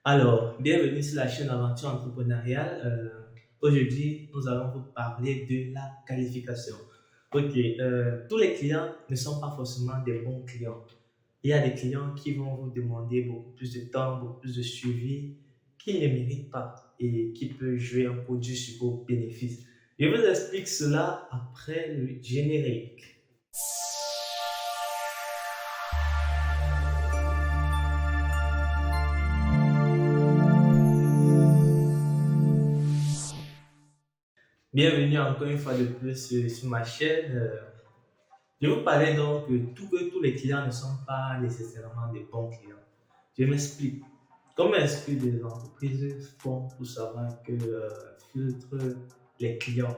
Alors, bienvenue sur la chaîne Aventure Entrepreneuriale. Aujourd'hui, nous allons vous parler de la qualification. Ok, tous les clients ne sont pas forcément des bons clients. Il y a des clients qui vont vous demander beaucoup plus de temps, beaucoup plus de suivi, qui ne méritent pas et qui peuvent jouer un produit sur vos bénéfices. Je vous explique cela après le générique. Bienvenue encore une fois de plus sur ma chaîne. Je vous parlais donc que tous les clients ne sont pas nécessairement des bons clients. Je m'explique. Comment est-ce que des entreprises font pour savoir que filtrent les clients?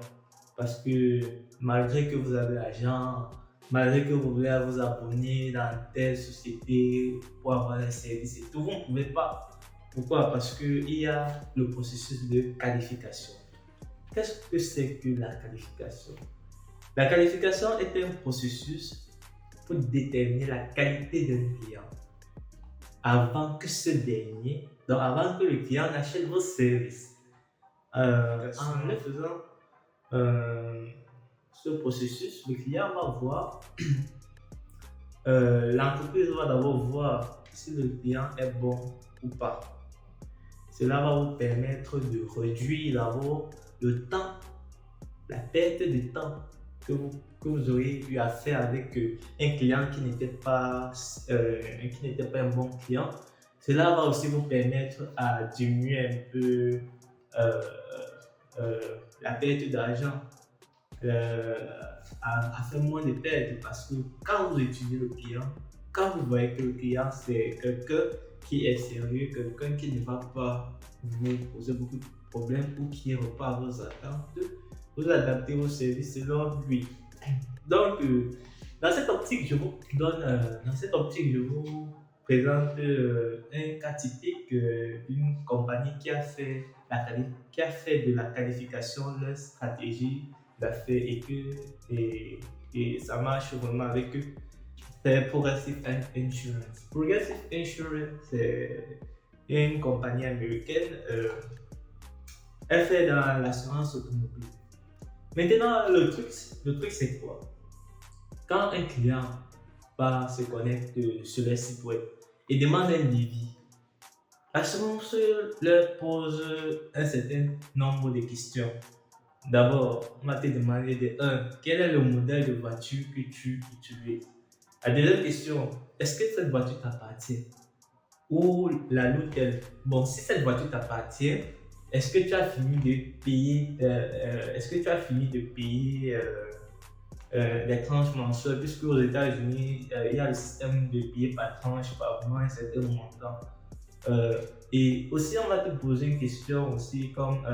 Parce que malgré que vous avez l'argent, malgré que vous voulez vous abonner dans telle société pour avoir un service et tout, vous ne pouvez pas. Pourquoi? Parce qu'il y a le processus de qualification. Qu'est-ce que c'est que la qualification? La qualification est un processus pour déterminer la qualité d'un client avant que ce dernier, donc avant que le client n'achète vos services. En faisant ce processus, le client va voir, l'entreprise va d'abord voir si le client est bon ou pas. Cela va vous permettre de réduire d'abord le temps, la perte de temps que vous auriez eu à faire avec un client qui n'était pas un bon client. Cela va aussi vous permettre à diminuer un peu la perte d'argent, à faire moins de pertes parce que quand vous étudiez le client, quand vous voyez que le client c'est quelqu'un qui est sérieux, quelqu'un qui ne va pas vous poser beaucoup de problèmes ou qui répond à vos attentes, vous adaptez vos services selon lui. Donc, dans cette optique, je vous présente un cas typique d'une compagnie qui a fait de la qualification leur stratégie d'affaires et ça marche vraiment avec eux. C'est Progressive Insurance. Progressive Insurance, c'est une compagnie américaine. Elle fait dans l'assurance automobile. Maintenant, le truc c'est quoi? Quand un client se connecte sur le site web et demande un devis, l'assurance leur pose un certain nombre de questions. D'abord, on va te demander quel est le modèle de voiture que tu utilises? La deuxième question, est-ce que cette voiture t'appartient? Ou la loue-t-elle? Bon, si cette voiture t'appartient, est-ce que tu as fini de payer les tranches mensuelles, puisque aux États-Unis, il y a le système de payer par tranche, par mois, un certain montant. Et aussi, on va te poser une question aussi comme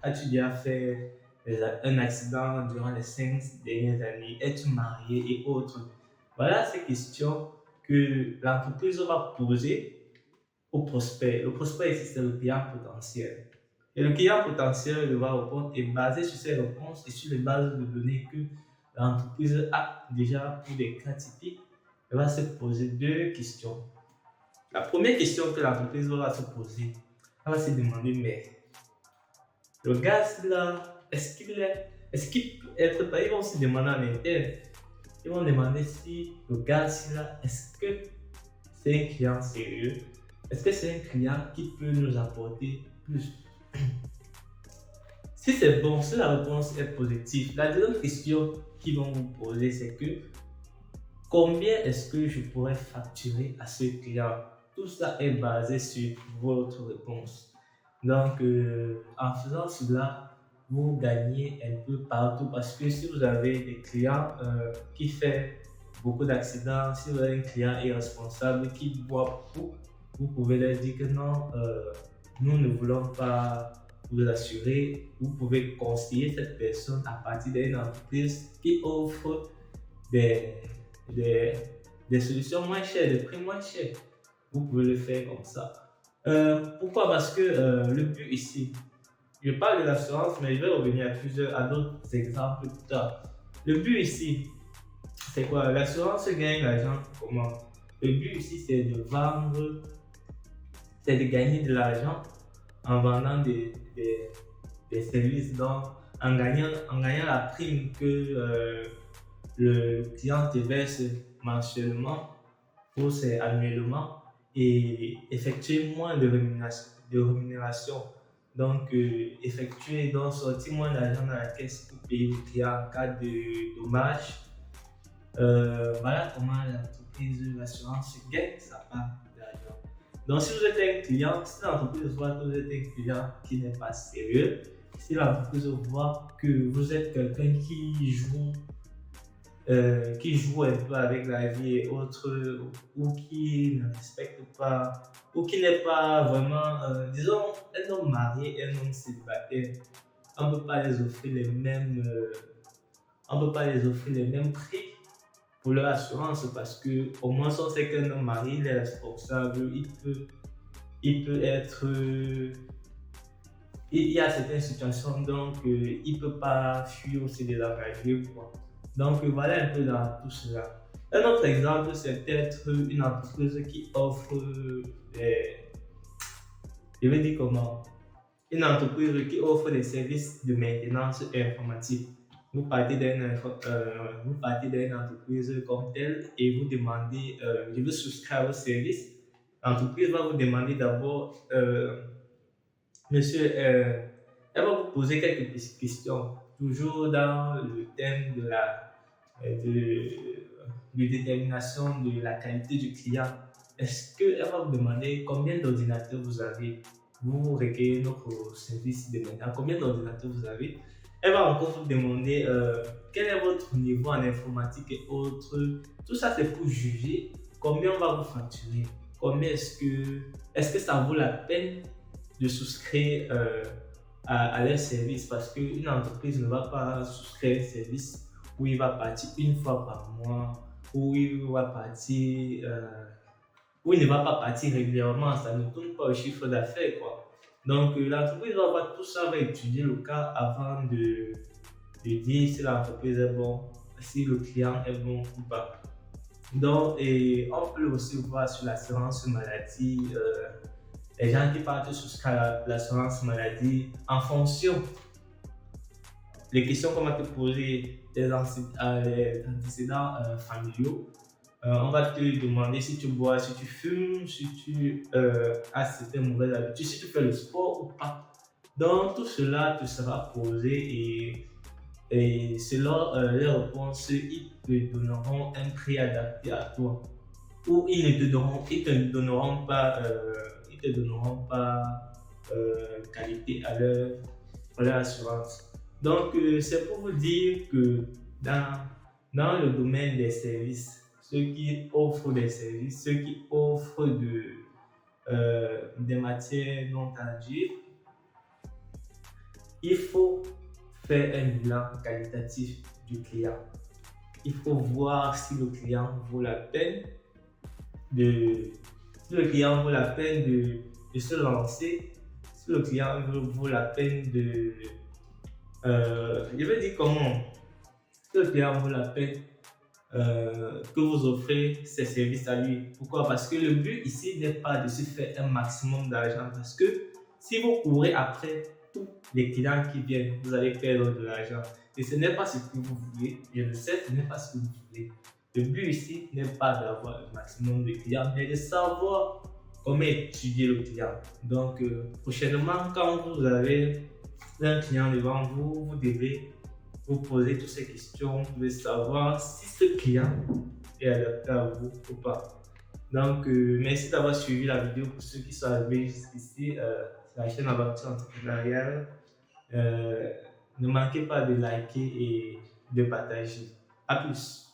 as-tu déjà fait un accident durant les 5 dernières années? Es-tu marié et autres? Voilà ces questions que l'entreprise va poser au prospect. Le prospect ici, c'est le client potentiel. Et le client potentiel va répondre et basé sur ces réponses et sur les bases de données que l'entreprise a déjà pour des cas typiques, elle va se poser deux questions. La première question que l'entreprise va se poser, elle va se demander, mais le gaz là, est-ce qu'il peut être payé? Ils vont se demander en interne. Ils vont demander si le gaz là, est-ce que c'est un client sérieux? Est-ce que c'est un client qui peut nous apporter plus? Si c'est bon, si la réponse est positive, la deuxième question qu'ils vont vous poser, c'est que combien est-ce que je pourrais facturer à ce client? Tout ça est basé sur votre réponse. Donc, en faisant cela, vous gagnez un peu partout parce que si vous avez des clients qui font beaucoup d'accidents, si vous avez un client irresponsable qui boit beaucoup, vous pouvez leur dire que non, nous ne voulons pas vous assurer. Vous pouvez conseiller cette personne à partir d'une entreprise qui offre des solutions moins chères, des prix moins chers. Vous pouvez le faire comme ça. Pourquoi? Parce que le but ici, je parle de l'assurance, mais je vais revenir à d'autres exemples plus tard. Le but ici, c'est quoi? L'assurance gagne l'argent comment? Le but ici, c'est de vendre c'est de gagner de l'argent en vendant des services. Donc, en gagnant la prime que le client te verse mensuellement ou c'est annuellement et effectuer moins de rémunération. Donc, effectuer, donc sortir moins d'argent dans la caisse pour payer le client en cas de dommage. Voilà comment l'entreprise d'assurance gagne sa part d'argent. Donc, si vous êtes un client, si l'entreprise voit que vous êtes un client qui n'est pas sérieux, si l'entreprise voit que vous êtes quelqu'un qui joue un peu avec la vie et autres, ou qui ne respecte pas, ou qui n'est pas vraiment, disons, un homme marié et un homme célibataire, on ne peut pas les offrir on peut pas les offrir les mêmes prix pour leur assurance parce que au moins on sait qu'un homme marié il est responsable, il peut être, il y a certaines situations donc il peut pas fuir ou se désengager quoi. Donc voilà un peu dans tout cela. Un autre exemple, c'est peut-être une entreprise qui offre je vais dire comment, une entreprise qui offre des services de maintenance informatique. Vous partez d'une entreprise comme telle et vous demandez, je veux souscrire au service. L'entreprise va vous demander d'abord, monsieur, elle va vous poser quelques questions, toujours dans le thème de détermination de la qualité du client. Est-ce qu'elle va vous demander combien d'ordinateurs vous avez? Vous recueillez notre service de maintenant. Combien d'ordinateurs vous avez? Elle va encore vous demander quel est votre niveau en informatique et autres. Tout ça, c'est pour juger combien on va vous facturer. Combien est-ce que ça vaut la peine de souscrire à leur service parce qu'une entreprise ne va pas souscrire un service où il va partir une fois par mois, où il va partir, où il ne va pas partir régulièrement, ça ne tourne pas au chiffre d'affaires quoi. Donc l'entreprise va voir tout ça, va étudier le cas avant de dire si l'entreprise est bon, si le client est bon ou pas. Donc, et on peut aussi voir sur l'assurance maladie, les gens qui partent souscrire à l'assurance maladie en fonction des questions qu'on va te poser, des antécédents familiaux. On va te demander si tu bois, si tu fumes, si tu as certaines mauvaises habitudes, si tu fais le sport ou pas. Donc, tout cela te sera posé et selon les réponses, ils te donneront un prix adapté à toi. Ou ils te donneront pas, qualité à leur assurance. Donc, c'est pour vous dire que dans le domaine des services, ceux qui offrent des services, ceux qui offrent des matières non tangibles, il faut faire un bilan qualitatif du client. Il faut voir si le client vaut la peine de se lancer, si le client vaut la peine je veux dire comment, si le client vaut la peine que vous offrez ces services à lui. Pourquoi? Parce que le but ici n'est pas de se faire un maximum d'argent parce que si vous courez après tous les clients qui viennent, vous allez perdre de l'argent. Et ce n'est pas ce que vous voulez. Je le sais, ce n'est pas ce que vous voulez. Le but ici n'est pas d'avoir un maximum de clients, mais de savoir comment étudier le client. Donc, prochainement, quand vous avez un client devant vous, vous devez vous poser toutes ces questions, vous devez savoir si ce client est adapté à vous ou pas. Donc, merci d'avoir suivi la vidéo pour ceux qui sont arrivés jusqu'ici. C'est la chaîne Aventure Entrepreneuriale. Ne manquez pas de liker et de partager. À plus.